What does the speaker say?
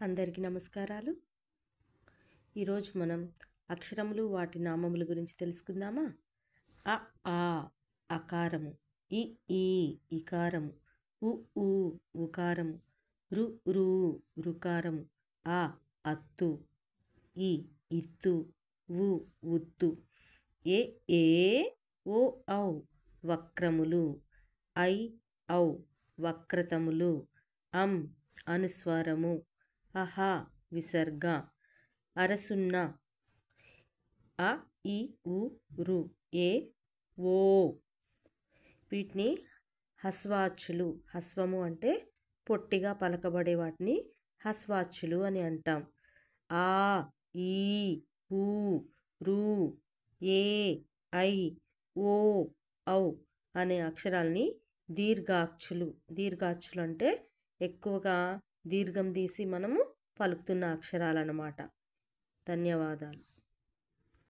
అందరికీ నమస్కారాలు. ఈరోజు మనం అక్షరములు వాటి నామముల గురించి తెలుసుకుందామా? అ ఆ అకారము, ఇ ఈ ఇకారము, ఉ ఊ ఉకారము, రు రు రుకారము, ఆ అత్తు, ఈ ఇత్తు, ఉ ఉత్తు, ఏ ఏ ఓ ఔ వక్రములు, ఐ ఔ వక్రతములు, అం అనుస్వారము, అహా విసర్గ, అరసున్న, అ ఇ ఉ రు, ఏ ఓ. వీటిని హస్వాచ్చులు, హస్వము అంటే పొట్టిగా పలకబడే వాటిని హస్వాచ్చులు అని అంటాం. ఆ ఈ ఊ రు, ఏ ఐ ఓ ఔ అనే అక్షరాల్ని దీర్ఘాక్షులు అంటే ఎక్కువగా దీర్ఘం తీసి మనము పలుకుతున్న అక్షరాలన్నమాట. ధన్యవాదాలు.